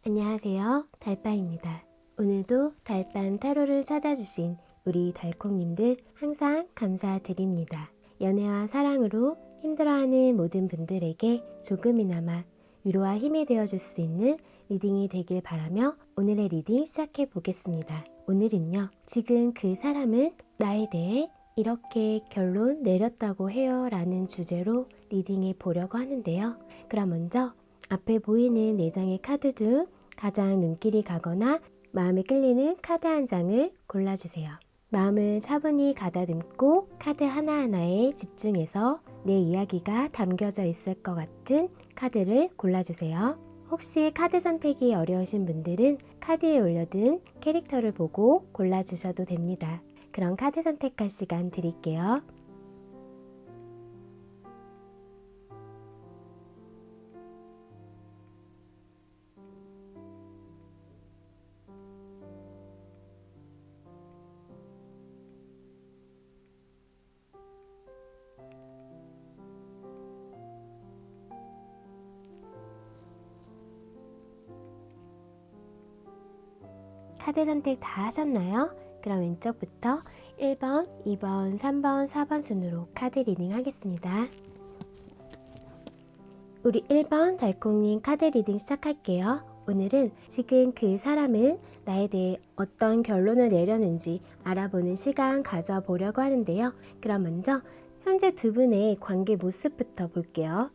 안녕하세요. 달빵입니다. 오늘도 달빵 타로를 찾아주신 우리 달콩님들 항상 감사드립니다. 연애와 사랑으로 힘들어하는 모든 분들에게 조금이나마 위로와 힘이 되어줄 수 있는 리딩이 되길 바라며 오늘의 리딩 시작해 보겠습니다. 오늘은요, 지금 그 사람은 나에 대해 이렇게 결론 내렸다고 해요 라는 주제로 리딩해 보려고 하는데요. 그럼 먼저 앞에 보이는 4장의 카드 중 가장 눈길이 가거나 마음에 끌리는 카드 한 장을 골라주세요. 마음을 차분히 가다듬고 카드 하나하나에 집중해서 내 이야기가 담겨져 있을 것 같은 카드를 골라주세요. 혹시 카드 선택이 어려우신 분들은 카드에 올려둔 캐릭터를 보고 골라주셔도 됩니다. 그럼 카드 선택할 시간 드릴게요. 카드 선택 다 하셨나요? 그럼 왼쪽부터 1번, 2번, 3번, 4번 순으로 카드 리딩 하겠습니다. 우리 1번 달콩님 카드 리딩 시작할게요. 오늘은 지금 그 사람은 나에 대해 어떤 결론을 내렸는지 알아보는 시간 가져보려고 하는데요. 그럼 먼저 현재 두 분의 관계 모습부터 볼게요.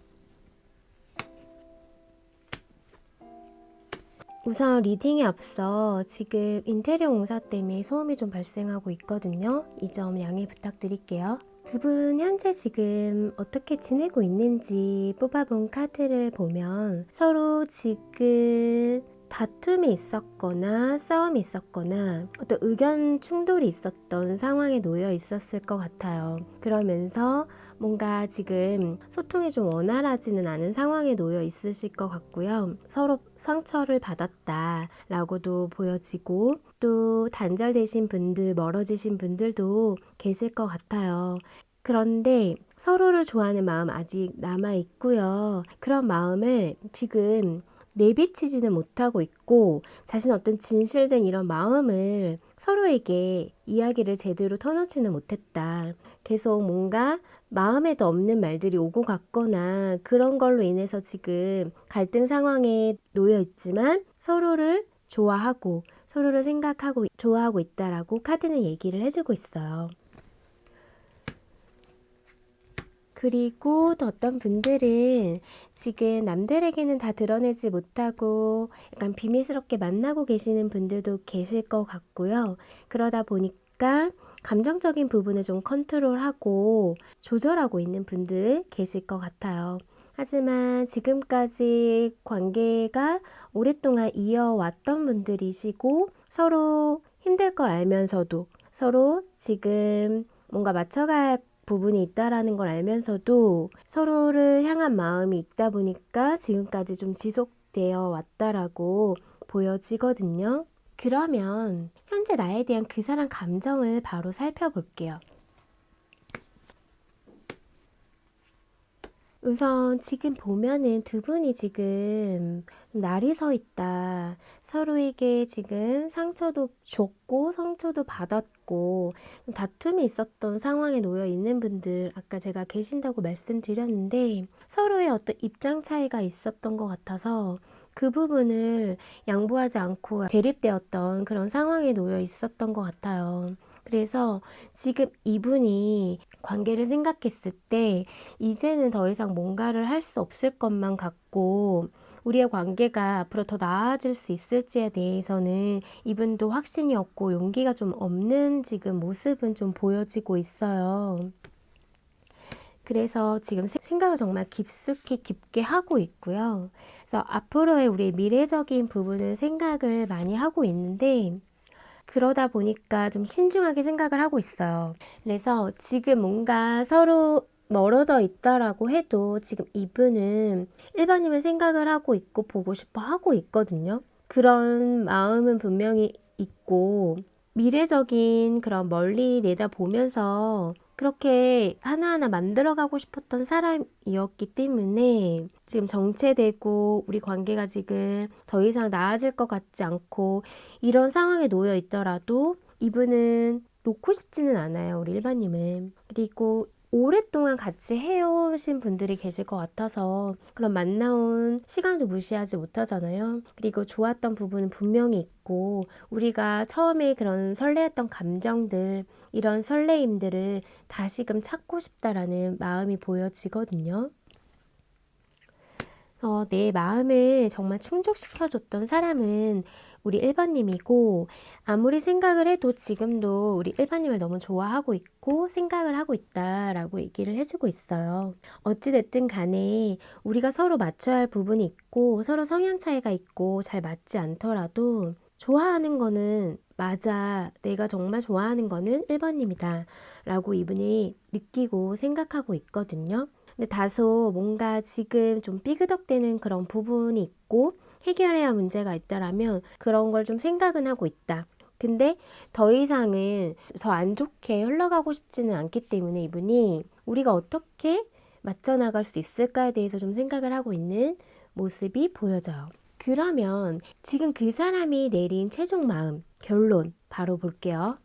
우선 리딩에 앞서 지금 인테리어 공사 때문에 소음이 좀 발생하고 있거든요. 이 점 양해 부탁드릴게요. 두 분 현재 지금 어떻게 지내고 있는지 뽑아본 카드를 보면 서로 지금 다툼이 있었거나 싸움이 있었거나 어떤 의견 충돌이 있었던 상황에 놓여 있었을 것 같아요. 그러면서 뭔가 지금 소통이 좀 원활하지는 않은 상황에 놓여 있으실 것 같고요. 서로 상처를 받았다 라고도 보여지고 또 단절되신 분들, 멀어지신 분들도 계실 것 같아요. 그런데 서로를 좋아하는 마음 아직 남아 있고요. 그런 마음을 지금 내비치지는 못하고 있고 자신 어떤 진실된 이런 마음을 서로에게 이야기를 제대로 터놓지는 못했다. 계속 뭔가 마음에도 없는 말들이 오고 갔거나 그런 걸로 인해서 지금 갈등 상황에 놓여 있지만 서로를 좋아하고 서로를 생각하고 좋아하고 있다라고 카드는 얘기를 해주고 있어요. 그리고 또 어떤 분들은 지금 남들에게는 다 드러내지 못하고 약간 비밀스럽게 만나고 계시는 분들도 계실 것 같고요. 그러다 보니까 감정적인 부분을 좀 컨트롤하고 조절하고 있는 분들 계실 것 같아요. 하지만 지금까지 관계가 오랫동안 이어왔던 분들이시고 서로 힘들 걸 알면서도 서로 지금 뭔가 맞춰갈 부분이 있다라는 걸 알면서도 서로를 향한 마음이 있다 보니까 지금까지 좀 지속되어 왔다라고 보여지거든요. 그러면 현재 나에 대한 그 사람 감정을 바로 살펴볼게요. 우선 지금 보면은 두 분이 지금 날이 서 있다. 서로에게 지금 상처도 줬고 상처도 받았고 다툼이 있었던 상황에 놓여 있는 분들 아까 제가 계신다고 말씀드렸는데 서로의 어떤 입장 차이가 있었던 것 같아서 그 부분을 양보하지 않고 대립되었던 그런 상황에 놓여 있었던 것 같아요. 그래서 지금 이분이 관계를 생각했을 때 이제는 더 이상 뭔가를 할 수 없을 것만 같고 우리의 관계가 앞으로 더 나아질 수 있을지에 대해서는 이분도 확신이 없고 용기가 좀 없는 지금 모습은 좀 보여지고 있어요. 그래서 지금 생각을 정말 깊게 하고 있고요. 그래서 앞으로의 우리의 미래적인 부분을 생각을 많이 하고 있는데 그러다 보니까 좀 신중하게 생각을 하고 있어요. 그래서 지금 뭔가 서로 멀어져 있다라고 해도 지금 이분은 일반인을 생각을 하고 있고 보고 싶어 하고 있거든요. 그런 마음은 분명히 있고 미래적인 그런 멀리 내다보면서 그렇게 하나하나 만들어가고 싶었던 사람이었기 때문에 지금 정체되고 우리 관계가 지금 더 이상 나아질 것 같지 않고 이런 상황에 놓여 있더라도 이분은 놓고 싶지는 않아요, 우리 일반님은. 그리고 오랫동안 같이 해오신 분들이 계실 것 같아서 그런 만나온 시간도 무시하지 못하잖아요. 그리고 좋았던 부분은 분명히 있고 우리가 처음에 그런 설레었던 감정들, 이런 설레임들을 다시금 찾고 싶다라는 마음이 보여지거든요. 내 마음을 정말 충족시켜줬던 사람은 우리 1번님이고 아무리 생각을 해도 지금도 우리 1번님을 너무 좋아하고 있고 생각을 하고 있다라고 얘기를 해주고 있어요. 어찌됐든 간에 우리가 서로 맞춰야 할 부분이 있고 서로 성향 차이가 있고 잘 맞지 않더라도 좋아하는 거는 맞아. 내가 정말 좋아하는 거는 1번님이다. 라고 이분이 느끼고 생각하고 있거든요. 근데 다소 뭔가 지금 좀 삐그덕대는 그런 부분이 있고 해결해야 할 문제가 있다라면 그런 걸 좀 생각은 하고 있다. 근데 더 이상은 더 안 좋게 흘러가고 싶지는 않기 때문에 이분이 우리가 어떻게 맞춰나갈 수 있을까에 대해서 좀 생각을 하고 있는 모습이 보여져요. 그러면 지금 그 사람이 내린 최종 마음, 결론 바로 볼게요.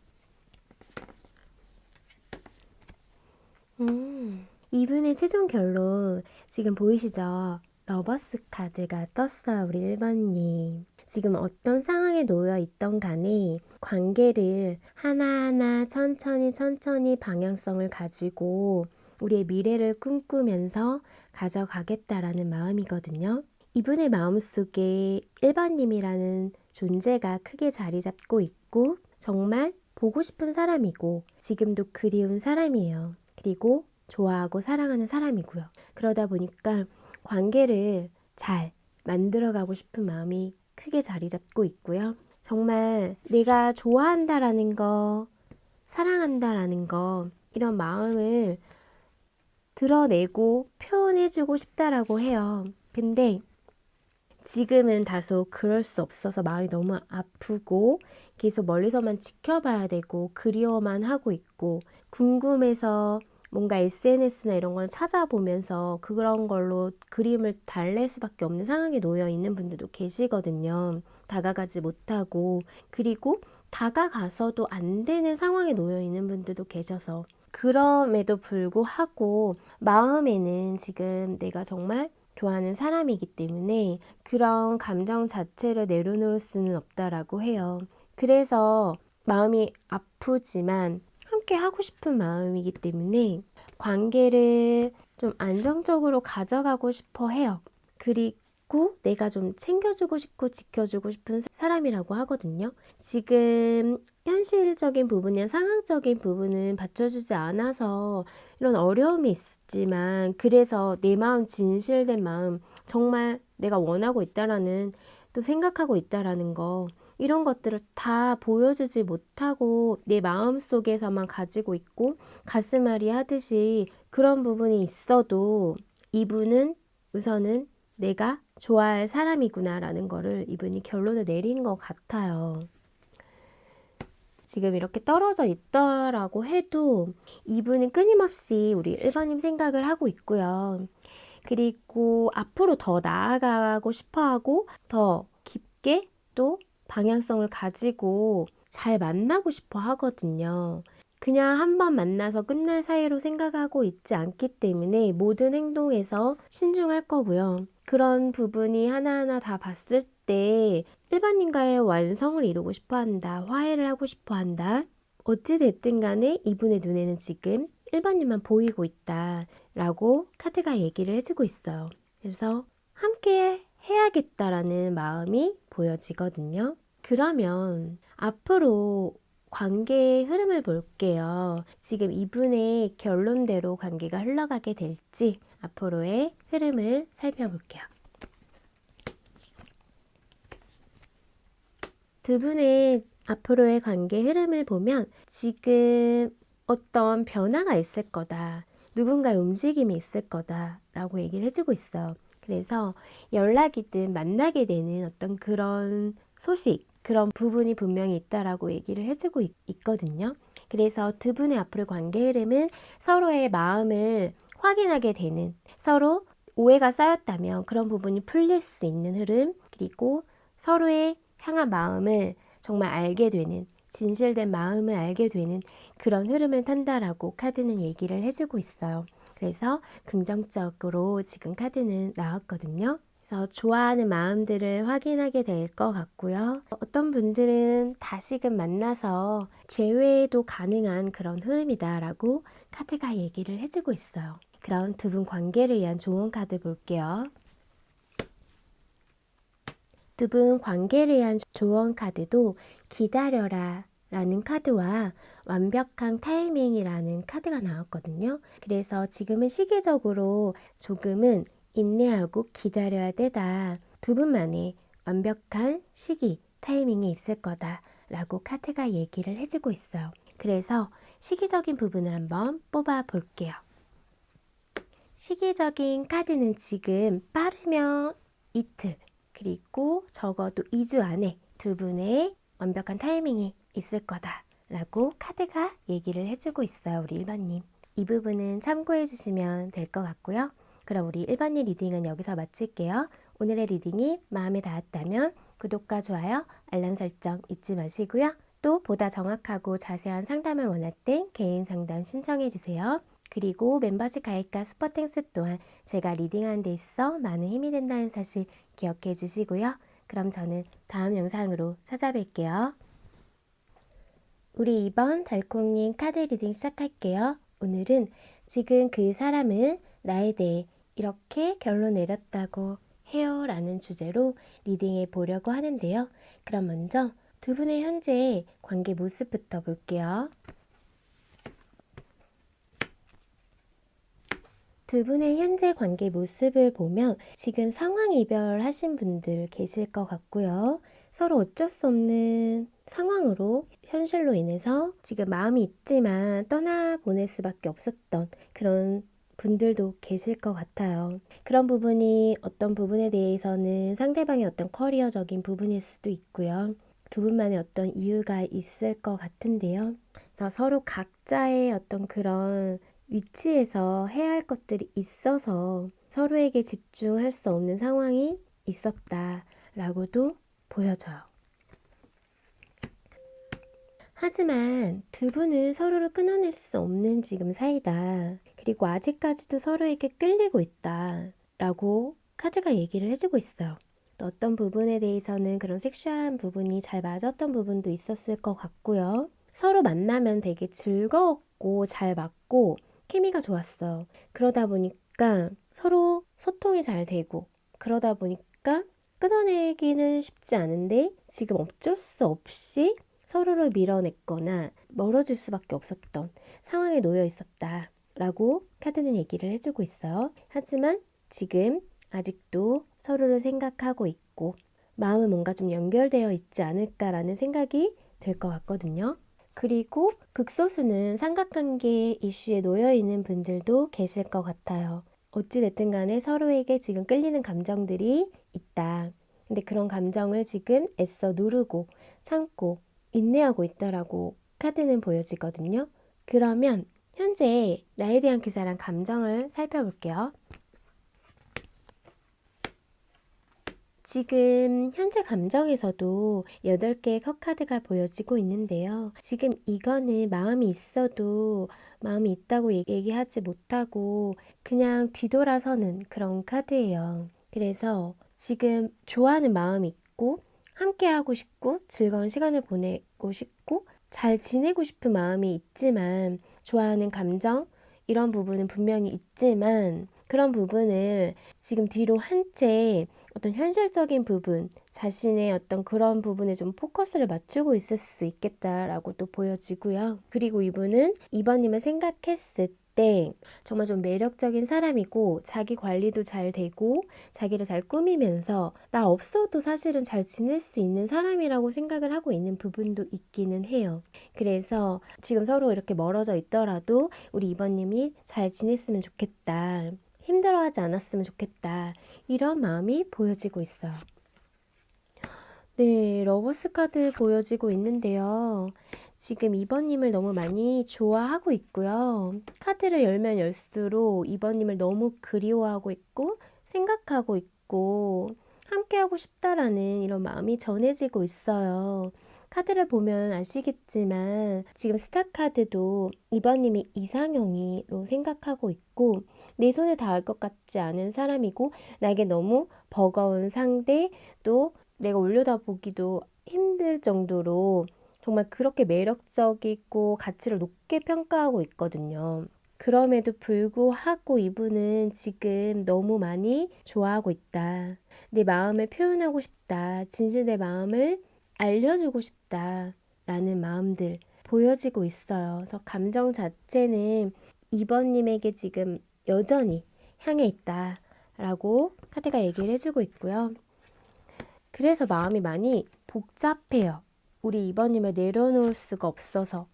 이분의 최종 결론 지금 보이시죠? 러버스 카드가 떴어요, 우리 1번님. 지금 어떤 상황에 놓여 있던 간에 관계를 하나하나 천천히 방향성을 가지고 우리의 미래를 꿈꾸면서 가져가겠다라는 마음이거든요. 이분의 마음속에 1번님이라는 존재가 크게 자리 잡고 있고 정말 보고 싶은 사람이고 지금도 그리운 사람이에요. 그리고 좋아하고 사랑하는 사람이고요. 그러다 보니까 관계를 잘 만들어가고 싶은 마음이 크게 자리 잡고 있고요. 정말 내가 좋아한다라는 거, 사랑한다라는 거, 이런 마음을 드러내고 표현해주고 싶다라고 해요. 근데 지금은 다소 그럴 수 없어서 마음이 너무 아프고 계속 멀리서만 지켜봐야 되고 그리워만 하고 있고 궁금해서 뭔가 SNS나 이런 걸 찾아보면서 그런 걸로 그림을 달랠 수밖에 없는 상황에 놓여 있는 분들도 계시거든요. 다가가지 못하고 그리고 다가가서도 안 되는 상황에 놓여 있는 분들도 계셔서 그럼에도 불구하고 마음에는 지금 내가 정말 좋아하는 사람이기 때문에 그런 감정 자체를 내려놓을 수는 없다라고 해요. 그래서 마음이 아프지만 함께 하고 싶은 마음이기 때문에 관계를 좀 안정적으로 가져가고 싶어 해요. 그리고 내가 좀 챙겨주고 싶고 지켜주고 싶은 사람이라고 하거든요. 지금 현실적인 부분이나 상황적인 부분은 받쳐주지 않아서 이런 어려움이 있지만 그래서 내 마음 진실된 마음 정말 내가 원하고 있다라는 또 생각하고 있다라는 거 이런 것들을 다 보여주지 못하고 내 마음속에서만 가지고 있고 가슴앓이 하듯이 그런 부분이 있어도 이분은 우선은 내가 좋아할 사람이구나 라는 거를 이분이 결론을 내린 것 같아요. 지금 이렇게 떨어져 있다라고 해도 이분은 끊임없이 우리 1번님 생각을 하고 있고요. 그리고 앞으로 더 나아가고 싶어하고 더 깊게 또 방향성을 가지고 잘 만나고 싶어 하거든요. 그냥 한 번 만나서 끝날 사이로 생각하고 있지 않기 때문에 모든 행동에서 신중할 거고요. 그런 부분이 하나하나 다 봤을 때 일반인과의 완성을 이루고 싶어 한다. 화해를 하고 싶어 한다. 어찌됐든 간에 이분의 눈에는 지금 1번님만 보이고 있다 라고 카드가 얘기를 해주고 있어요. 그래서 함께 해야겠다라는 마음이 보여지거든요. 그러면 앞으로 관계의 흐름을 볼게요. 지금 이분의 결론대로 관계가 흘러가게 될지 앞으로의 흐름을 살펴볼게요. 두 분의 앞으로의 관계 흐름을 보면 지금 어떤 변화가 있을 거다. 누군가의 움직임이 있을 거다 라고 얘기를 해주고 있어요. 그래서 연락이든 만나게 되는 어떤 그런 소식, 그런 부분이 분명히 있다라고 얘기를 해주고 있거든요. 그래서 두 분의 앞으로 관계 흐름은 서로의 마음을 확인하게 되는, 서로 오해가 쌓였다면 그런 부분이 풀릴 수 있는 흐름, 그리고 서로의 향한 마음을 정말 알게 되는, 진실된 마음을 알게 되는 그런 흐름을 탄다라고 카드는 얘기를 해주고 있어요. 그래서 긍정적으로 지금 카드는 나왔거든요. 그래서 좋아하는 마음들을 확인하게 될 것 같고요. 어떤 분들은 다시금 만나서 재회도 가능한 그런 흐름이다라고 카드가 얘기를 해주고 있어요. 그럼 두 분 관계를 위한 조언 카드 볼게요. 두 분 관계를 위한 조언 카드도 기다려라 라는 카드와 완벽한 타이밍이라는 카드가 나왔거든요. 그래서 지금은 시기적으로 조금은 인내하고 기다려야 되다. 두 분만의 완벽한 시기, 타이밍이 있을 거다 라고 카드가 얘기를 해주고 있어요. 그래서 시기적인 부분을 한번 뽑아 볼게요. 시기적인 카드는 지금 빠르면 이틀, 그리고 적어도 2주 안에 두 분의 완벽한 타이밍이 있을 거다 라고 카드가 얘기를 해주고 있어요. 우리 1번님. 이 부분은 참고해 주시면 될 것 같고요. 그럼 우리 1번님 리딩은 여기서 마칠게요. 오늘의 리딩이 마음에 닿았다면 구독과 좋아요, 알람 설정 잊지 마시고요. 또 보다 정확하고 자세한 상담을 원할 땐 개인 상담 신청해 주세요. 그리고 멤버십 가입과 스포땡스 또한 제가 리딩하는 데 있어 많은 힘이 된다는 사실 기억해 주시고요. 그럼 저는 다음 영상으로 찾아뵐게요. 우리 2번 달콩님 카드 리딩 시작할게요. 오늘은 지금 그 사람은 나에 대해 이렇게 결론 내렸다고 해요 라는 주제로 리딩해 보려고 하는데요. 그럼 먼저 두 분의 현재 관계 모습부터 볼게요. 두 분의 현재 관계 모습을 보면 지금 상황 이별하신 분들 계실 것 같고요. 서로 어쩔 수 없는 상황으로 현실로 인해서 지금 마음이 있지만 떠나보낼 수밖에 없었던 그런 분들도 계실 것 같아요. 그런 부분이 어떤 부분에 대해서는 상대방의 어떤 커리어적인 부분일 수도 있고요. 두 분만의 어떤 이유가 있을 것 같은데요. 그래서 서로 각자의 어떤 그런 위치에서 해야 할 것들이 있어서 서로에게 집중할 수 없는 상황이 있었다라고도 보여져요. 하지만 두 분은 서로를 끊어낼 수 없는 지금 사이다. 그리고 아직까지도 서로에게 끌리고 있다. 라고 카드가 얘기를 해주고 있어요. 또 어떤 부분에 대해서는 그런 섹슈얼한 부분이 잘 맞았던 부분도 있었을 것 같고요. 서로 만나면 되게 즐거웠고 잘 맞고 케미가 좋았어요. 그러다 보니까 서로 소통이 잘 되고 그러다 보니까 끊어내기는 쉽지 않은데 지금 어쩔 수 없이 서로를 밀어냈거나 멀어질 수밖에 없었던 상황에 놓여 있었다 라고 카드는 얘기를 해주고 있어요. 하지만 지금 아직도 서로를 생각하고 있고 마음은 뭔가 좀 연결되어 있지 않을까라는 생각이 들 것 같거든요. 그리고 극소수는 삼각관계 이슈에 놓여 있는 분들도 계실 것 같아요. 어찌됐든 간에 서로에게 지금 끌리는 감정들이 있다. 근데 그런 감정을 지금 애써 누르고 참고 인내하고 있다라고 카드는 보여지거든요. 그러면 현재 나에 대한 그 사람 감정을 살펴볼게요. 지금 현재 감정에서도 8개의 컵카드가 보여지고 있는데요. 지금 이거는 마음이 있어도 마음이 있다고 얘기하지 못하고 그냥 뒤돌아서는 그런 카드예요. 그래서 지금 좋아하는 마음이 있고 함께하고 싶고 즐거운 시간을 보내고 싶고 잘 지내고 싶은 마음이 있지만 좋아하는 감정 이런 부분은 분명히 있지만 그런 부분을 지금 뒤로 한 채 어떤 현실적인 부분, 자신의 어떤 그런 부분에 좀 포커스를 맞추고 있을 수 있겠다라고 또 보여지고요. 그리고 이분은 2번님을 생각했을 때 정말 좀 매력적인 사람이고 자기 관리도 잘 되고 자기를 잘 꾸미면서 나 없어도 사실은 잘 지낼 수 있는 사람이라고 생각을 하고 있는 부분도 있기는 해요. 그래서 지금 서로 이렇게 멀어져 있더라도 우리 2번님이 잘 지냈으면 좋겠다. 힘들어하지 않았으면 좋겠다. 이런 마음이 보여지고 있어요. 네, 러버스 카드 보여지고 있는데요. 지금 2번님을 너무 많이 좋아하고 있고요. 카드를 열면 열수록 2번님을 너무 그리워하고 있고 생각하고 있고 함께하고 싶다라는 이런 마음이 전해지고 있어요. 카드를 보면 아시겠지만 지금 스타카드도 2번님이 이상형이로 생각하고 있고 내 손에 닿을 것 같지 않은 사람이고 나에게 너무 버거운 상대, 또 내가 올려다보기도 힘들 정도로 정말 그렇게 매력적이고 가치를 높게 평가하고 있거든요. 그럼에도 불구하고 이분은 지금 너무 많이 좋아하고 있다. 내 마음을 표현하고 싶다. 진실 내 마음을 알려주고 싶다. 라는 마음들 보여지고 있어요. 그래서 감정 자체는 2번님에게 지금 여전히 향해 있다. 라고 카드가 얘기를 해주고 있고요. 그래서 마음이 많이 복잡해요. 우리 2번님을 내려놓을 수가 없어서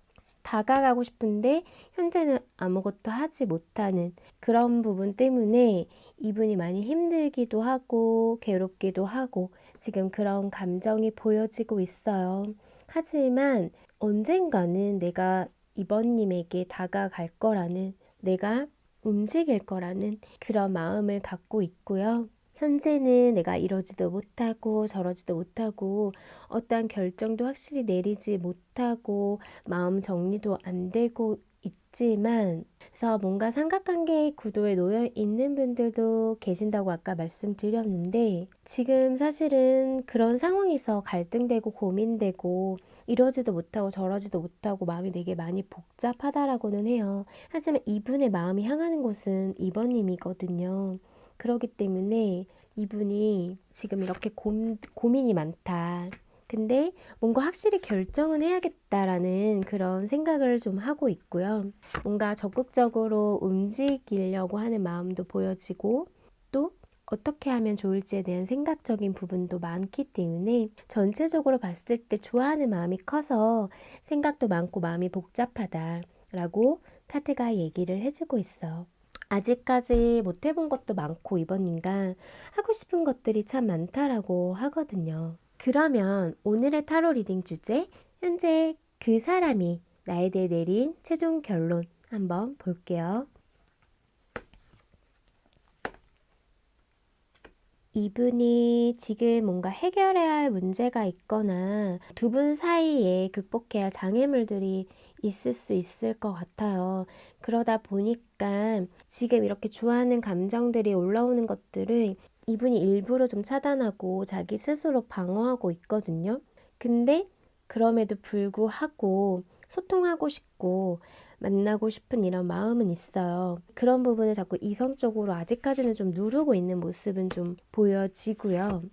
다가가고 싶은데 현재는 아무것도 하지 못하는 그런 부분 때문에 이분이 많이 힘들기도 하고 괴롭기도 하고 지금 그런 감정이 보여지고 있어요. 하지만 언젠가는 내가 2번님에게 다가갈 거라는, 내가 움직일 거라는 그런 마음을 갖고 있고요. 현재는 내가 이러지도 못하고 저러지도 못하고 어떠한 결정도 확실히 내리지 못하고 마음 정리도 안 되고 있지만, 그래서 뭔가 삼각관계 구도에 놓여 있는 분들도 계신다고 아까 말씀드렸는데, 지금 사실은 그런 상황에서 갈등되고 고민되고 이러지도 못하고 저러지도 못하고 마음이 되게 많이 복잡하다라고는 해요. 하지만 이분의 마음이 향하는 곳은 2번님이거든요. 그렇기 때문에 이분이 지금 이렇게 고민이 많다. 근데 뭔가 확실히 결정은 해야겠다라는 그런 생각을 좀 하고 있고요. 뭔가 적극적으로 움직이려고 하는 마음도 보여지고 또 어떻게 하면 좋을지에 대한 생각적인 부분도 많기 때문에 전체적으로 봤을 때 좋아하는 마음이 커서 생각도 많고 마음이 복잡하다라고 카드가 얘기를 해주고 있어. 아직까지 못 해본 것도 많고 2번님과 하고 싶은 것들이 참 많다라고 하거든요. 그러면 오늘의 타로 리딩 주제, 현재 그 사람이 나에 대해 내린 최종 결론 한번 볼게요. 이분이 지금 뭔가 해결해야 할 문제가 있거나 두 분 사이에 극복해야 할 장애물들이 있을 수 있을 것 같아요. 그러다 보니까 지금 이렇게 좋아하는 감정들이 올라오는 것들을 이분이 일부러 좀 차단하고 자기 스스로 방어하고 있거든요. 근데 그럼에도 불구하고 소통하고 싶고 만나고 싶은 이런 마음은 있어요. 그런 부분을 자꾸 이성적으로 아직까지는 좀 누르고 있는 모습은 좀 보여지고요.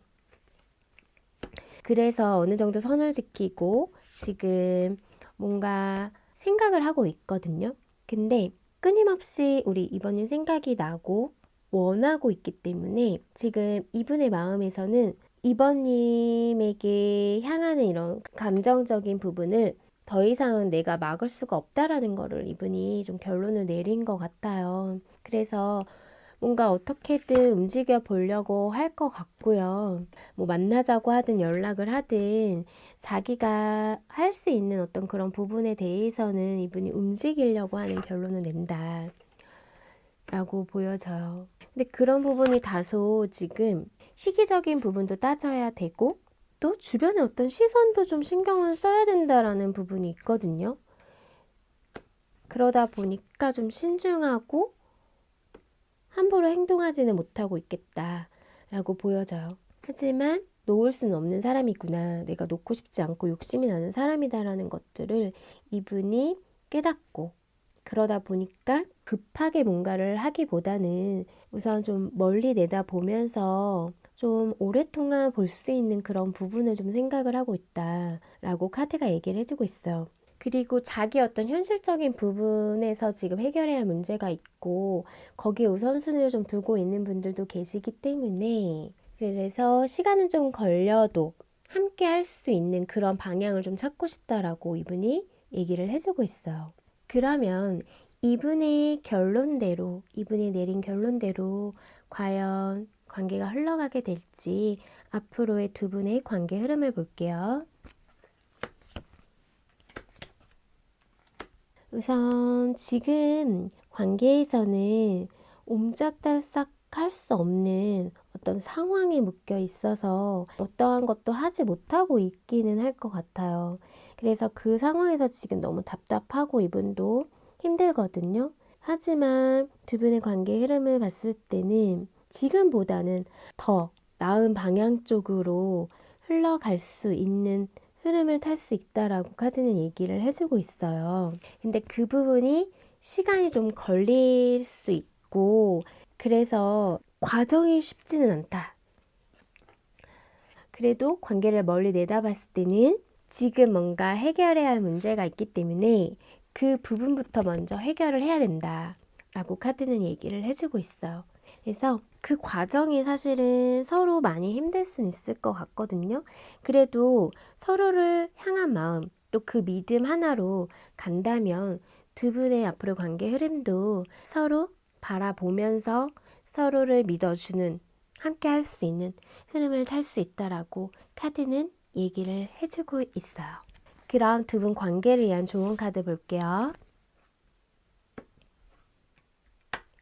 그래서 어느 정도 선을 지키고 지금 뭔가 생각을 하고 있거든요. 근데 끊임없이 우리 이번님 생각이 나고 원하고 있기 때문에 지금 이분의 마음에서는 이번님에게 향하는 이런 감정적인 부분을 더 이상은 내가 막을 수가 없다라는 거를 이분이 좀 결론을 내린 것 같아요. 그래서 뭔가 어떻게든 움직여 보려고 할 것 같고요. 뭐 만나자고 하든 연락을 하든 자기가 할 수 있는 어떤 그런 부분에 대해서는 이분이 움직이려고 하는 결론을 낸다 라고 보여져요. 근데 그런 부분이 다소 지금 시기적인 부분도 따져야 되고 또 주변의 어떤 시선도 좀 신경을 써야 된다라는 부분이 있거든요. 그러다 보니까 좀 신중하고 함부로 행동하지는 못하고 있겠다라고 보여져요. 하지만 놓을 수는 없는 사람이구나. 내가 놓고 싶지 않고 욕심이 나는 사람이다라는 것들을 이분이 깨닫고, 그러다 보니까 급하게 뭔가를 하기보다는 우선 좀 멀리 내다보면서 좀 오랫동안 볼 수 있는 그런 부분을 좀 생각을 하고 있다라고 카드가 얘기를 해주고 있어요. 그리고 자기 어떤 현실적인 부분에서 지금 해결해야 할 문제가 있고 거기에 우선순위를 좀 두고 있는 분들도 계시기 때문에, 그래서 시간은 좀 걸려도 함께 할 수 있는 그런 방향을 좀 찾고 싶다라고 이분이 얘기를 해주고 있어요. 그러면 이분의 결론대로, 이분이 내린 결론대로 과연 관계가 흘러가게 될지 앞으로의 두 분의 관계 흐름을 볼게요. 우선 지금 관계에서는 옴짝달싹 할 수 없는 어떤 상황에 묶여 있어서 어떠한 것도 하지 못하고 있기는 할 것 같아요. 그래서 그 상황에서 지금 너무 답답하고 이분도 힘들거든요. 하지만 두 분의 관계 흐름을 봤을 때는 지금보다는 더 나은 방향 쪽으로 흘러갈 수 있는 흐름을 탈 수 있다라고 카드는 얘기를 해주고 있어요. 근데 그 부분이 시간이 좀 걸릴 수 있고, 그래서 과정이 쉽지는 않다. 그래도 관계를 멀리 내다봤을 때는 지금 뭔가 해결해야 할 문제가 있기 때문에 그 부분부터 먼저 해결을 해야 된다 라고 카드는 얘기를 해주고 있어요. 그래서 그 과정이 사실은 서로 많이 힘들 수는 있을 것 같거든요. 그래도 서로를 향한 마음, 또 그 믿음 하나로 간다면 두 분의 앞으로 관계 흐름도 서로 바라보면서 서로를 믿어주는, 함께 할 수 있는 흐름을 탈 수 있다라고 카드는 얘기를 해주고 있어요. 그럼 두 분 관계를 위한 좋은 카드 볼게요.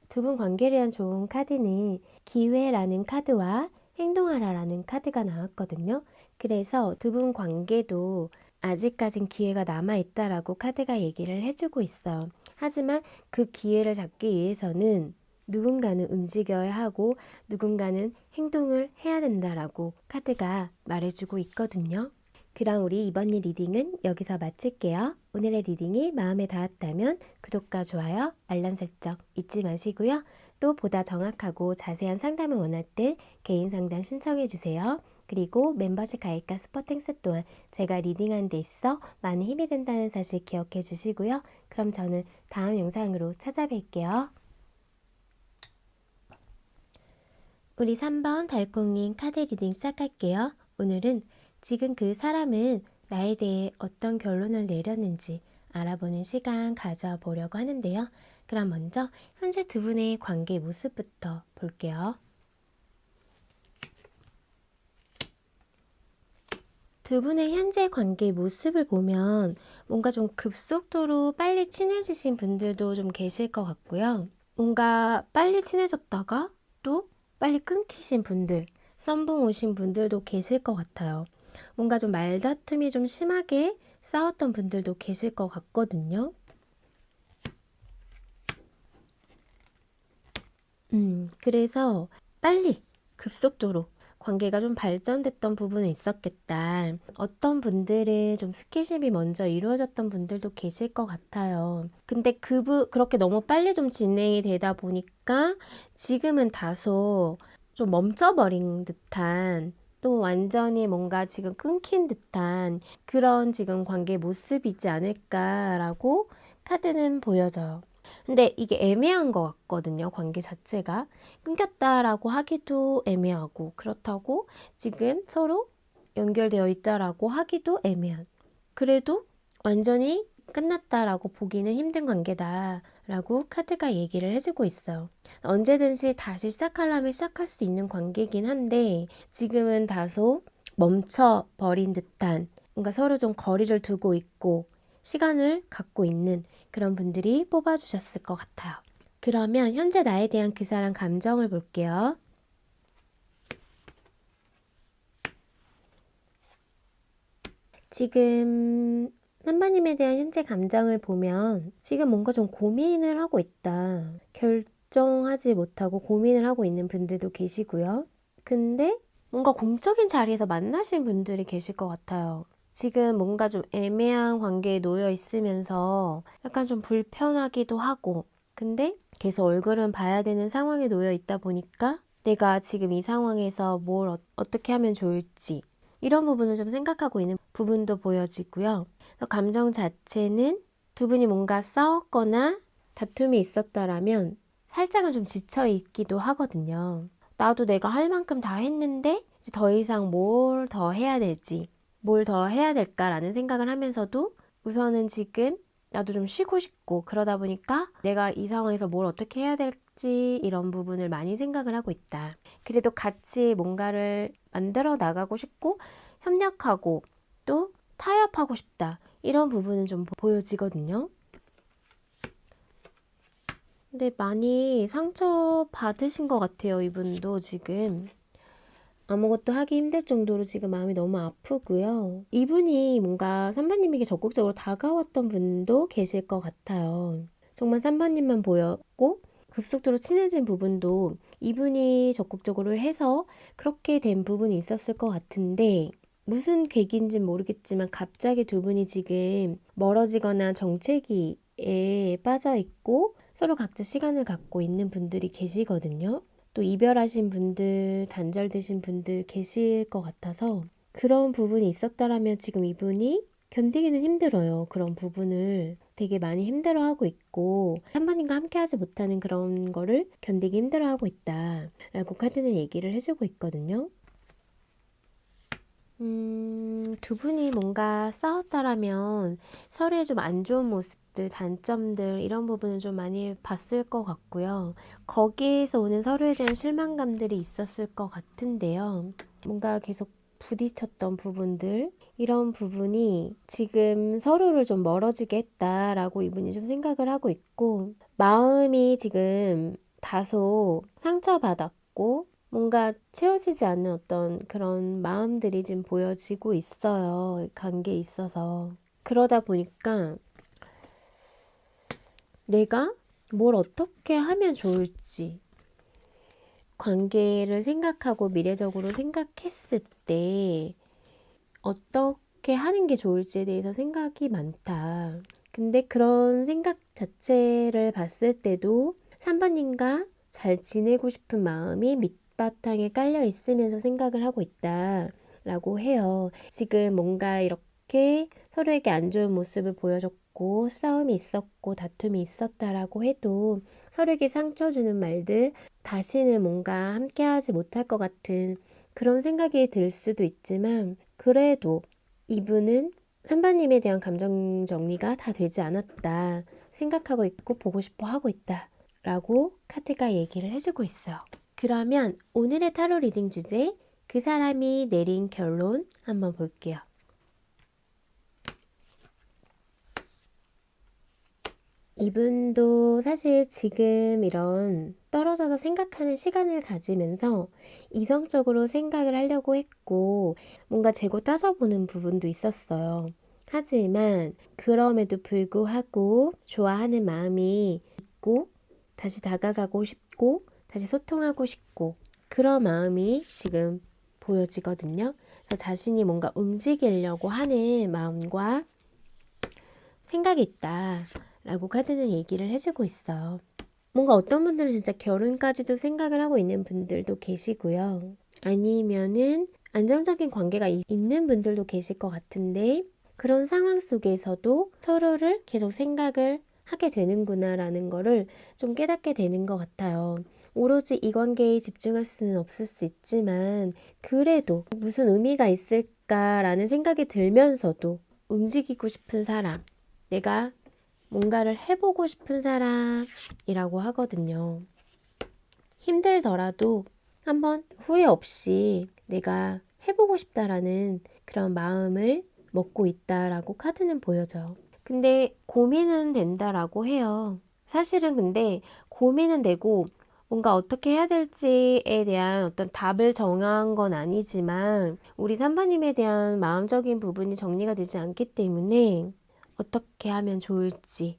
두 분 관계를 위한 좋은 카드는 기회라는 카드와 행동하라라는 카드가 나왔거든요. 그래서 두 분 관계도 아직까진 기회가 남아있다라고 카드가 얘기를 해주고 있어요. 하지만 그 기회를 잡기 위해서는 누군가는 움직여야 하고 누군가는 행동을 해야 된다라고 카드가 말해주고 있거든요. 그럼 우리 이번 리딩은 여기서 마칠게요. 오늘의 리딩이 마음에 닿았다면 구독과 좋아요, 알람 설정 잊지 마시고요. 또 보다 정확하고 자세한 상담을 원할 때 개인 상담 신청해 주세요. 그리고 멤버십 가입과 스포땡스 또한 제가 리딩하는 데 있어 많은 힘이 된다는 사실 기억해 주시고요. 그럼 저는 다음 영상으로 찾아뵐게요. 우리 3번 달콩님 카드 리딩 시작할게요. 오늘은 지금 그 사람은 나에 대해 어떤 결론을 내렸는지 알아보는 시간 가져보려고 하는데요. 그럼 먼저 현재 두 분의 관계 모습부터 볼게요. 두 분의 현재 관계 모습을 보면 뭔가 좀 급속도로 빨리 친해지신 분들도 좀 계실 것 같고요. 뭔가 빨리 친해졌다가 또 빨리 끊기신 분들, 썸붕 오신 분들도 계실 것 같아요. 뭔가 좀 말다툼이 좀 심하게 싸웠던 분들도 계실 것 같거든요. 그래서 빨리 급속도로 관계가 좀 발전됐던 부분은 있었겠다. 어떤 분들은 좀 스킨십이 먼저 이루어졌던 분들도 계실 것 같아요. 근데 그렇게 너무 빨리 좀 진행이 되다 보니까 지금은 다소 좀 멈춰버린 듯한, 또 완전히 뭔가 지금 끊긴 듯한 그런 지금 관계 모습이지 않을까라고 카드는 보여져요. 근데 이게 애매한 것 같거든요. 관계 자체가 끊겼다라고 하기도 애매하고, 그렇다고 지금 서로 연결되어 있다라고 하기도 애매한, 그래도 완전히 끝났다라고 보기는 힘든 관계다라고 카드가 얘기를 해주고 있어요. 언제든지 다시 시작하려면 시작할 수 있는 관계이긴 한데 지금은 다소 멈춰버린 듯한, 뭔가 서로 좀 거리를 두고 있고 시간을 갖고 있는 그런 분들이 뽑아주셨을 것 같아요. 그러면 현재 나에 대한 그 사람 감정을 볼게요. 지금 한바님에 대한 현재 감정을 보면 지금 뭔가 좀 고민을 하고 있다. 결정하지 못하고 고민을 하고 있는 분들도 계시고요. 근데 뭔가 공적인 자리에서 만나신 분들이 계실 것 같아요. 지금 뭔가 좀 애매한 관계에 놓여 있으면서 약간 좀 불편하기도 하고, 근데 계속 얼굴은 봐야 되는 상황에 놓여 있다 보니까 내가 지금 이 상황에서 뭘 어떻게 하면 좋을지 이런 부분을 좀 생각하고 있는 부분도 보여지고요. 감정 자체는 두 분이 뭔가 싸웠거나 다툼이 있었다라면 살짝은 좀 지쳐 있기도 하거든요. 나도 내가 할 만큼 다 했는데 더 이상 뭘 더 해야 될지, 뭘 더 해야 될까라는 생각을 하면서도 우선은 지금 나도 좀 쉬고 싶고, 그러다 보니까 내가 이 상황에서 뭘 어떻게 해야 될지 이런 부분을 많이 생각을 하고 있다. 그래도 같이 뭔가를 만들어 나가고 싶고 협력하고 또 타협하고 싶다. 이런 부분은 좀 보여지거든요. 근데 많이 상처 받으신 것 같아요, 이분도 지금. 아무것도 하기 힘들 정도로 지금 마음이 너무 아프고요. 이분이 뭔가 삼번님에게 적극적으로 다가왔던 분도 계실 것 같아요. 정말 삼번님만 보였고 급속도로 친해진 부분도 이분이 적극적으로 해서 그렇게 된 부분이 있었을 것 같은데 무슨 계기인지는 모르겠지만 갑자기 두 분이 지금 멀어지거나 정체기에 빠져 있고 서로 각자 시간을 갖고 있는 분들이 계시거든요. 또 이별하신 분들, 단절되신 분들 계실 것 같아서 그런 부분이 있었다라면 지금 이분이 견디기는 힘들어요. 그런 부분을 되게 많이 힘들어하고 있고 한 번님과 함께하지 못하는 그런 거를 견디기 힘들어하고 있다 라고 카드는 얘기를 해주고 있거든요. 두 분이 뭔가 싸웠다라면 서로의 좀 안 좋은 모습들, 단점들 이런 부분을 좀 많이 봤을 것 같고요. 거기에서 오는 서로에 대한 실망감들이 있었을 것 같은데요. 뭔가 계속 부딪혔던 부분들 이런 부분이 지금 서로를 좀 멀어지게 했다라고 이분이 좀 생각을 하고 있고 마음이 지금 다소 상처받았고 뭔가 채워지지 않는 어떤 그런 마음들이 지금 보여지고 있어요. 관계에 있어서. 그러다 보니까 내가 뭘 어떻게 하면 좋을지 관계를 생각하고 미래적으로 생각했을 때 어떻게 하는 게 좋을지에 대해서 생각이 많다. 근데 그런 생각 자체를 봤을 때도 3번님과 잘 지내고 싶은 마음이 밑바탕에 깔려 있으면서 생각을 하고 있다 라고 해요. 지금 뭔가 이렇게 서로에게 안 좋은 모습을 보여줬고 싸움이 있었고 다툼이 있었다라고 해도 서로에게 상처 주는 말들 다시는 뭔가 함께하지 못할 것 같은 그런 생각이 들 수도 있지만 그래도 이분은 선배님에 대한 감정 정리가 다 되지 않았다 생각하고 있고 보고 싶어 하고 있다 라고 카드가 얘기를 해주고 있어요. 그러면 오늘의 타로 리딩 주제 그 사람이 내린 결론 한번 볼게요. 이분도 사실 지금 이런 떨어져서 생각하는 시간을 가지면서 이성적으로 생각을 하려고 했고 뭔가 재고 따져보는 부분도 있었어요. 하지만 그럼에도 불구하고 좋아하는 마음이 있고 다시 다가가고 싶고 다시 소통하고 싶고 그런 마음이 지금 보여지거든요. 그래서 자신이 뭔가 움직이려고 하는 마음과 생각이 있다 라고 카드는 얘기를 해주고 있어요. 뭔가 어떤 분들은 진짜 결혼까지도 생각을 하고 있는 분들도 계시고요. 아니면은 안정적인 관계가 있는 분들도 계실 것 같은데 그런 상황 속에서도 서로를 계속 생각을 하게 되는구나 라는 거를 좀 깨닫게 되는 것 같아요. 오로지 이 관계에 집중할 수는 없을 수 있지만 그래도 무슨 의미가 있을까라는 생각이 들면서도 움직이고 싶은 사람, 내가 뭔가를 해보고 싶은 사람이라고 하거든요. 힘들더라도 한번 후회 없이 내가 해보고 싶다라는 그런 마음을 먹고 있다라고 카드는 보여져요. 근데 고민은 된다라고 해요. 사실은 근데 고민은 되고 뭔가 어떻게 해야 될지에 대한 어떤 답을 정한 건 아니지만 우리 삼바님에 대한 마음적인 부분이 정리가 되지 않기 때문에 어떻게 하면 좋을지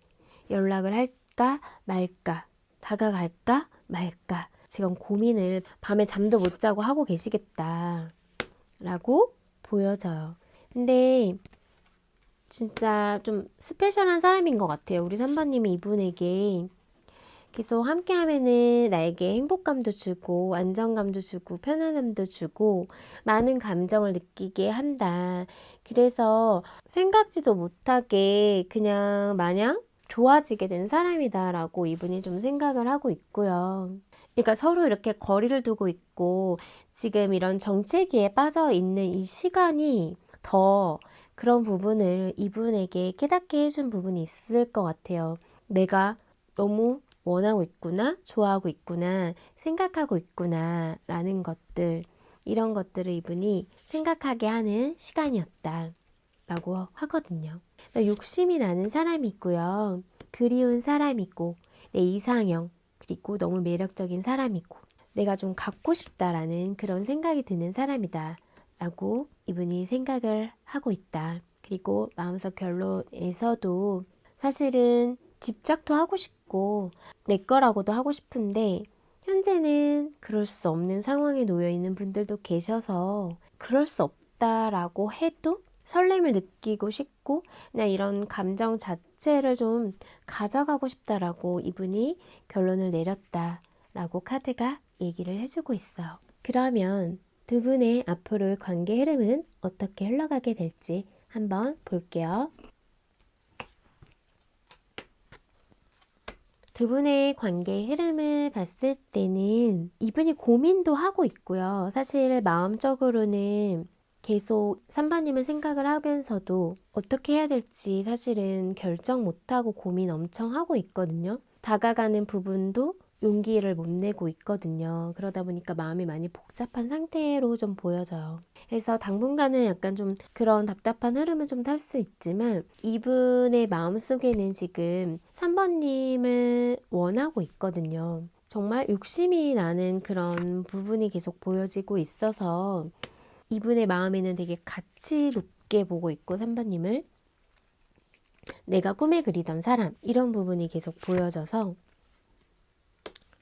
연락을 할까 말까 다가갈까 말까 지금 고민을 밤에 잠도 못 자고 하고 계시겠다 라고 보여져요. 근데 진짜 좀 스페셜한 사람인 것 같아요. 우리 선배님이 이분에게 계속 함께 하면은 나에게 행복감도 주고 안정감도 주고 편안함도 주고 많은 감정을 느끼게 한다. 그래서 생각지도 못하게 그냥 마냥 좋아지게 된 사람이다라고 이분이 좀 생각을 하고 있고요. 그러니까 서로 이렇게 거리를 두고 있고 지금 이런 정체기에 빠져 있는 이 시간이 더 그런 부분을 이분에게 깨닫게 해준 부분이 있을 것 같아요. 내가 너무 원하고 있구나, 좋아하고 있구나, 생각하고 있구나 라는 것들 이런 것들을 이분이 생각하게 하는 시간이었다 라고 하거든요. 욕심이 나는 사람이 있고요. 그리운 사람이고 내 이상형, 그리고 너무 매력적인 사람이고 내가 좀 갖고 싶다라는 그런 생각이 드는 사람이다 라고 이분이 생각을 하고 있다. 그리고 마음속 결론에서도 사실은 집착도 하고 싶고 내 거라고도 하고 싶은데 현재는 그럴 수 없는 상황에 놓여 있는 분들도 계셔서 그럴 수 없다라고 해도 설렘을 느끼고 싶고 그냥 이런 감정 자체를 좀 가져가고 싶다라고 이분이 결론을 내렸다라고 카드가 얘기를 해주고 있어요. 그러면 두 분의 앞으로의 관계 흐름은 어떻게 흘러가게 될지 한번 볼게요. 두 분의 관계 흐름을 봤을 때는 이분이 고민도 하고 있고요. 사실 마음적으로는 계속 3번님을 생각을 하면서도 어떻게 해야 될지 사실은 결정 못하고 고민 엄청 하고 있거든요. 다가가는 부분도 용기를 못 내고 있거든요. 그러다 보니까 마음이 많이 복잡한 상태로 좀 보여져요. 그래서 당분간은 약간 좀 그런 답답한 흐름을 좀 탈 수 있지만 이분의 마음속에는 지금 3번님을 원하고 있거든요. 정말 욕심이 나는 그런 부분이 계속 보여지고 있어서 이분의 마음에는 되게 가치 높게 보고 있고 3번님을 내가 꿈에 그리던 사람 이런 부분이 계속 보여져서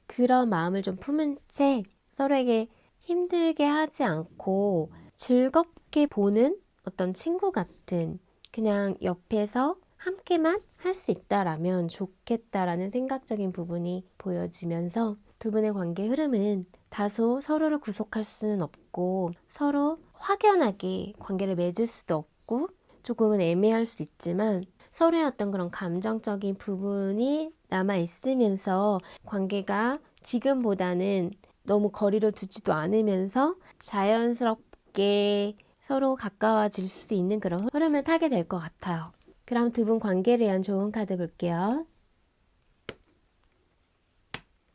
그런 마음을 좀 품은 채 서로에게 힘들게 하지 않고 즐겁게 보는 어떤 친구 같은 그냥 옆에서 함께만 할 수 있다라면 좋겠다라는 생각적인 부분이 보여지면서 두 분의 관계 흐름은 다소 서로를 구속할 수는 없고 서로 확연하게 관계를 맺을 수도 없고 조금은 애매할 수 있지만 서로의 어떤 그런 감정적인 부분이 남아 있으면서 관계가 지금보다는 너무 거리를 두지도 않으면서 자연스럽게 서로 가까워질 수 있는 그런 흐름을 타게 될 것 같아요. 그럼 두 분 관계를 위한 좋은 카드 볼게요.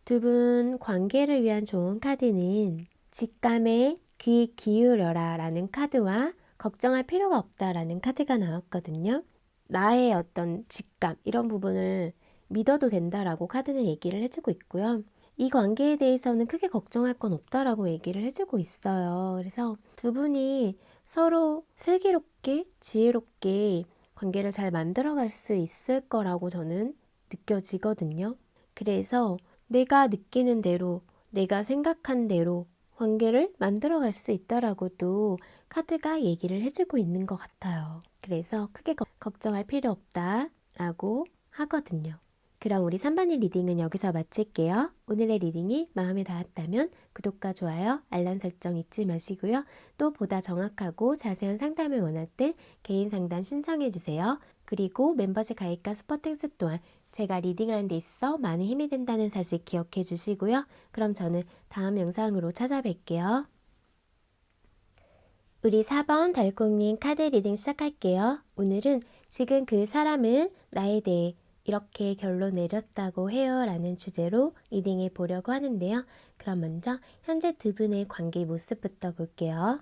두 분 관계를 위한 좋은 카드는 직감에 귀 기울여라 라는 카드와 걱정할 필요가 없다 라는 카드가 나왔거든요. 나의 어떤 직감 이런 부분을 믿어도 된다라고 카드는 얘기를 해주고 있고요. 이 관계에 대해서는 크게 걱정할 건 없다라고 얘기를 해주고 있어요. 그래서 두 분이 서로 슬기롭게 지혜롭게 관계를 잘 만들어갈 수 있을 거라고 저는 느껴지거든요. 그래서 내가 느끼는 대로 내가 생각한 대로 관계를 만들어갈 수 있다라고도 카드가 얘기를 해주고 있는 것 같아요. 그래서 크게 걱정할 필요 없다라고 하거든요. 그럼 우리 3번의 리딩은 여기서 마칠게요. 오늘의 리딩이 마음에 닿았다면 구독과 좋아요, 알람 설정 잊지 마시고요. 또 보다 정확하고 자세한 상담을 원할 때 개인 상담 신청해 주세요. 그리고 멤버십 가입과 스포텍스 또한 제가 리딩하는 데 있어 많은 힘이 된다는 사실 기억해 주시고요. 그럼 저는 다음 영상으로 찾아뵐게요. 우리 4번 달콩님 카드 리딩 시작할게요. 오늘은 지금 그 사람은 나에 대해 이렇게 결론 내렸다고 해요 라는 주제로 리딩해 보려고 하는데요. 그럼 먼저 현재 두 분의 관계 모습부터 볼게요.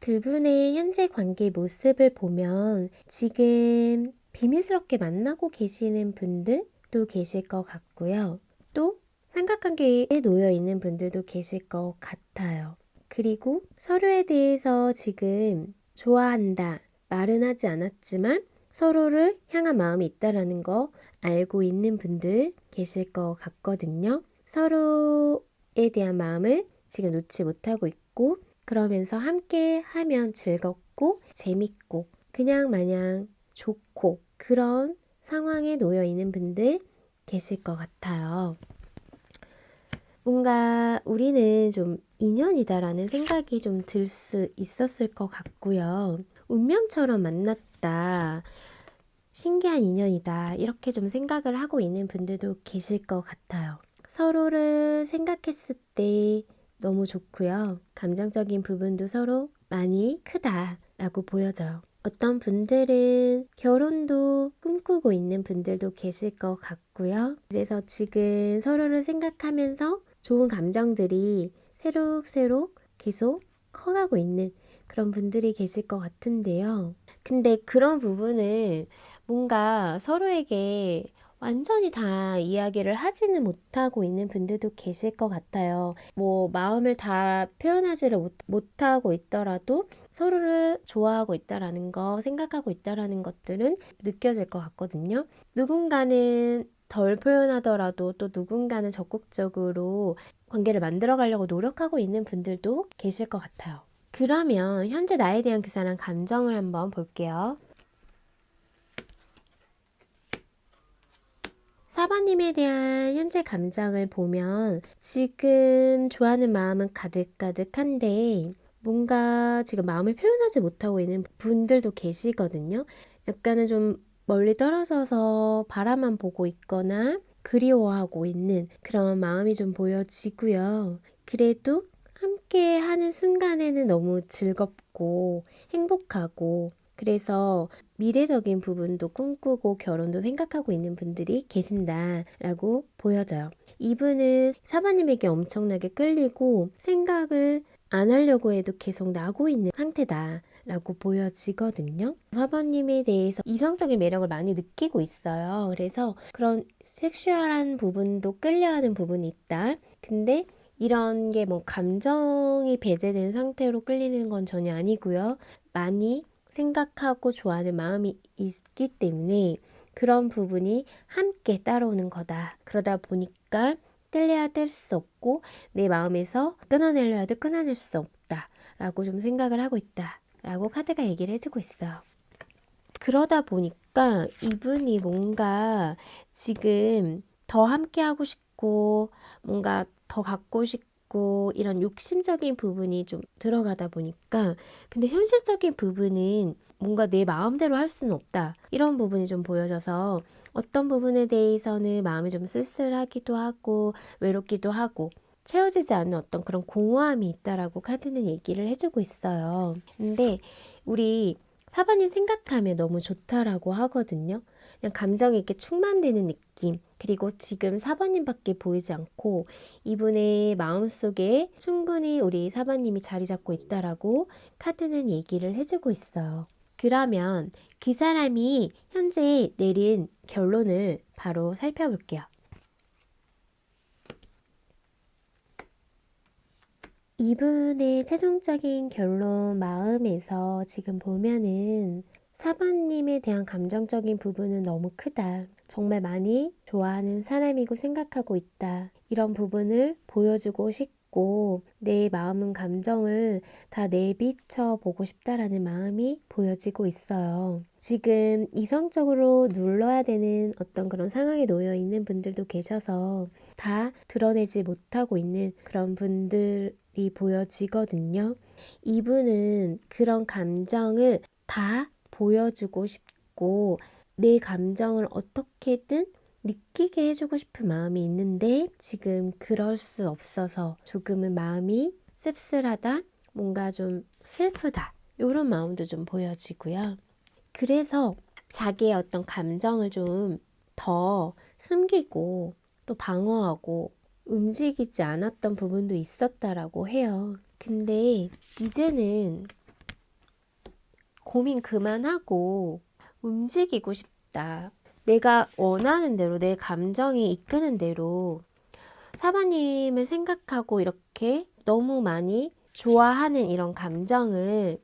두 분의 현재 관계 모습을 보면 지금 비밀스럽게 만나고 계시는 분들도 계실 것 같고요. 또 삼각관계에 놓여 있는 분들도 계실 것 같아요. 그리고 서로에 대해서 지금 좋아한다 말은 하지 않았지만 서로를 향한 마음이 있다라는 거 알고 있는 분들 계실 것 같거든요. 서로에 대한 마음을 지금 놓지 못하고 있고 그러면서 함께 하면 즐겁고 재밌고 그냥 마냥 좋고 그런 상황에 놓여 있는 분들 계실 것 같아요. 뭔가 우리는 좀 인연이다라는 생각이 좀 들 수 있었을 것 같고요. 운명처럼 만났다. 신기한 인연이다. 이렇게 좀 생각을 하고 있는 분들도 계실 것 같아요. 서로를 생각했을 때 너무 좋고요. 감정적인 부분도 서로 많이 크다라고 보여져요. 어떤 분들은 결혼도 꿈꾸고 있는 분들도 계실 것 같고요. 그래서 지금 서로를 생각하면서 좋은 감정들이 새록새록 계속 커가고 있는 그런 분들이 계실 것 같은데요. 근데 그런 부분을 뭔가 서로에게 완전히 다 이야기를 하지는 못하고 있는 분들도 계실 것 같아요. 뭐, 마음을 다 표현하지를 못하고 있더라도 서로를 좋아하고 있다라는 거, 생각하고 있다라는 것들은 느껴질 것 같거든요. 누군가는 덜 표현하더라도 또 누군가는 적극적으로 관계를 만들어 가려고 노력하고 있는 분들도 계실 것 같아요. 그러면 현재 나에 대한 그 사람 감정을 한번 볼게요. 4번님에 대한 현재 감정을 보면 지금 좋아하는 마음은 가득가득한데 뭔가 지금 마음을 표현하지 못하고 있는 분들도 계시거든요. 약간은 좀 멀리 떨어져서 바라만 보고 있거나 그리워하고 있는 그런 마음이 좀 보여지고요. 그래도 함께 하는 순간에는 너무 즐겁고 행복하고 그래서 미래적인 부분도 꿈꾸고 결혼도 생각하고 있는 분들이 계신다라고 보여져요. 이분은 사바님에게 엄청나게 끌리고 생각을 안 하려고 해도 계속 나고 있는 상태다. 라고 보여지거든요. 사바님에 대해서 이성적인 매력을 많이 느끼고 있어요. 그래서 그런 섹슈얼한 부분도 끌려하는 부분이 있다. 근데 이런 게 뭐 감정이 배제된 상태로 끌리는 건 전혀 아니고요. 많이 생각하고 좋아하는 마음이 있기 때문에 그런 부분이 함께 따라오는 거다. 그러다 보니까 뗄래야 뗄 수 없고 내 마음에서 끊어내려 해도 끊어낼 수 없다. 라고 좀 생각을 하고 있다. 라고 카드가 얘기를 해주고 있어요. 그러다 보니까 이분이 뭔가 지금 더 함께 하고 싶고 뭔가 더 갖고 싶고 이런 욕심적인 부분이 좀 들어가다 보니까 근데 현실적인 부분은 뭔가 내 마음대로 할 수는 없다. 이런 부분이 좀 보여져서 어떤 부분에 대해서는 마음이 좀 쓸쓸하기도 하고 외롭기도 하고 채워지지 않는 어떤 그런 공허함이 있다라고 카드는 얘기를 해주고 있어요. 근데 우리 사반이 생각하면 너무 좋다라고 하거든요. 그냥 감정이 이렇게 충만되는 느낌. 그리고 지금 사반님밖에 보이지 않고 이분의 마음속에 충분히 우리 사반님이 자리 잡고 있다라고 카드는 얘기를 해주고 있어요. 그러면 그 사람이 현재 내린 결론을 바로 살펴볼게요. 이분의 최종적인 결론 마음에서 지금 보면은 4번님에 대한 감정적인 부분은 너무 크다. 정말 많이 좋아하는 사람이고 생각하고 있다. 이런 부분을 보여주고 싶고 내 마음은 감정을 다 내비쳐 보고 싶다라는 마음이 보여지고 있어요. 지금 이성적으로 눌러야 되는 어떤 그런 상황에 놓여 있는 분들도 계셔서 다 드러내지 못하고 있는 그런 분들이 보여지거든요. 이분은 그런 감정을 다 보여주고 싶고 내 감정을 어떻게든 느끼게 해주고 싶은 마음이 있는데 지금 그럴 수 없어서 조금은 마음이 씁쓸하다, 뭔가 좀 슬프다 이런 마음도 좀 보여지고요. 그래서 자기의 어떤 감정을 좀 더 숨기고 또 방어하고 움직이지 않았던 부분도 있었다라고 해요. 근데 이제는 고민 그만하고 움직이고 싶다. 내가 원하는 대로 내 감정이 이끄는 대로 사바님을 생각하고 이렇게 너무 많이 좋아하는 이런 감정을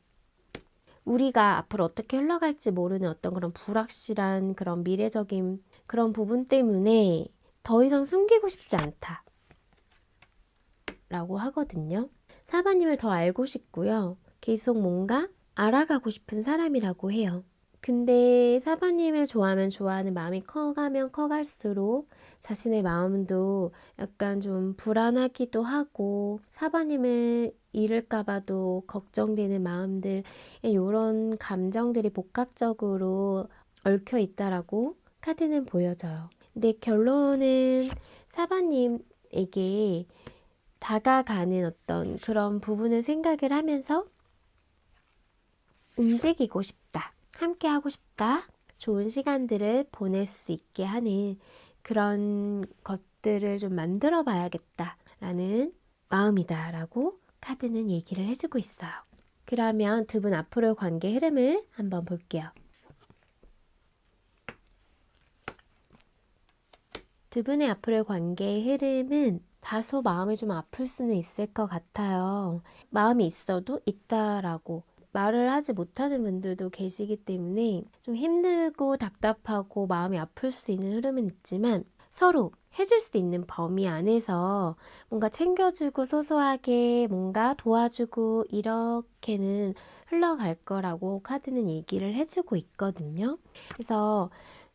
우리가 앞으로 어떻게 흘러갈지 모르는 어떤 그런 불확실한 그런 미래적인 그런 부분 때문에 더 이상 숨기고 싶지 않다. 라고 하거든요. 사바님을 더 알고 싶고요. 계속 뭔가 알아가고 싶은 사람이라고 해요. 근데 사바님을 좋아하면 좋아하는 마음이 커가면 커갈수록 자신의 마음도 약간 좀 불안하기도 하고 사바님을 잃을까봐도 걱정되는 마음들 이런 감정들이 복합적으로 얽혀 있다라고 카드는 보여져요. 근데 결론은 사바님에게 다가가는 어떤 그런 부분을 생각을 하면서 움직이고 싶다. 함께 하고 싶다. 좋은 시간들을 보낼 수 있게 하는 그런 것들을 좀 만들어 봐야겠다. 라는 마음이다. 라고 카드는 얘기를 해주고 있어요. 그러면 두 분 앞으로의 관계 흐름을 한번 볼게요. 두 분의 앞으로의 관계의 흐름은 다소 마음이 좀 아플 수는 있을 것 같아요. 마음이 있어도 있다라고 말을 하지 못하는 분들도 계시기 때문에 좀 힘들고 답답하고 마음이 아플 수 있는 흐름은 있지만 서로 해줄 수 있는 범위 안에서 뭔가 챙겨주고 소소하게 뭔가 도와주고 이렇게는 흘러갈 거라고 카드는 얘기를 해주고 있거든요. 그래서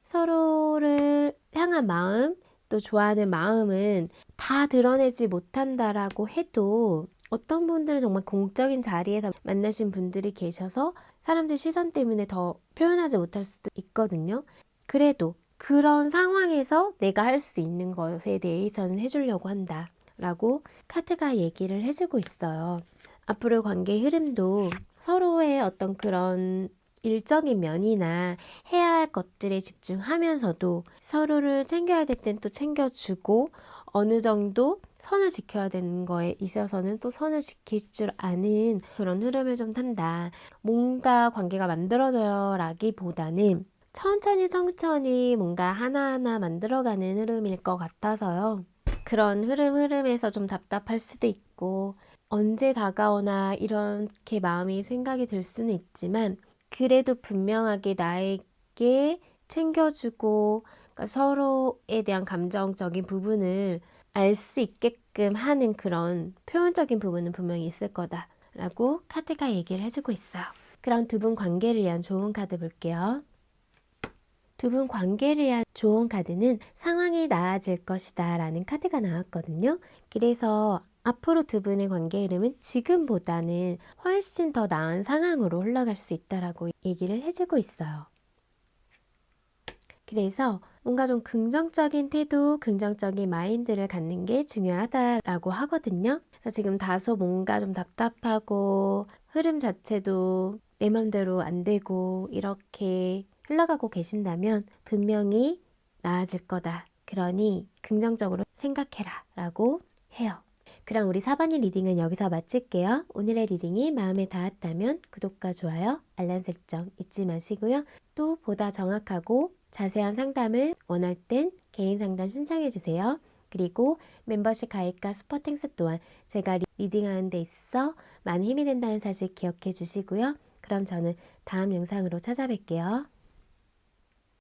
서로를 향한 마음, 또 좋아하는 마음은 다 드러내지 못한다라고 해도 어떤 분들은 정말 공적인 자리에서 만나신 분들이 계셔서 사람들 시선 때문에 더 표현하지 못할 수도 있거든요. 그래도 그런 상황에서 내가 할 수 있는 것에 대해서는 해주려고 한다 라고 카드가 얘기를 해주고 있어요. 앞으로 관계 흐름도 서로의 어떤 그런 일적인 면이나 해야 할 것들에 집중하면서도 서로를 챙겨야 될 땐 또 챙겨주고 어느 정도 선을 지켜야 되는 거에 있어서는 또 선을 지킬 줄 아는 그런 흐름을 좀 탄다. 뭔가 관계가 만들어져요 라기보다는 천천히 뭔가 하나하나 만들어가는 흐름일 것 같아서요. 그런 흐름에서 좀 답답할 수도 있고 언제 다가오나 이렇게 마음이 생각이 들 수는 있지만 그래도 분명하게 나에게 챙겨주고 그러니까 서로에 대한 감정적인 부분을 알 수 있게끔 하는 그런 표현적인 부분은 분명히 있을 거다라고 카드가 얘기를 해주고 있어요. 그럼 두 분 관계를 위한 좋은 카드 볼게요. 두 분 관계를 위한 좋은 카드는 상황이 나아질 것이다 라는 카드가 나왔거든요. 그래서 앞으로 두 분의 관계 흐름은 지금보다는 훨씬 더 나은 상황으로 흘러갈 수 있다라고 얘기를 해주고 있어요. 그래서 뭔가 좀 긍정적인 태도, 긍정적인 마인드를 갖는 게 중요하다라고 하거든요. 그래서 지금 다소 뭔가 좀 답답하고 흐름 자체도 내 맘대로 안 되고 이렇게 흘러가고 계신다면 분명히 나아질 거다. 그러니 긍정적으로 생각해라 라고 해요. 그럼 우리 4번이 리딩은 여기서 마칠게요. 오늘의 리딩이 마음에 닿았다면 구독과 좋아요, 알람 설정 잊지 마시고요. 또 보다 정확하고 자세한 상담을 원할 땐 개인 상담 신청해 주세요. 그리고 멤버십 가입과 스포팅스 또한 제가 리딩하는 데 있어 많은 힘이 된다는 사실 기억해 주시고요. 그럼 저는 다음 영상으로 찾아뵐게요.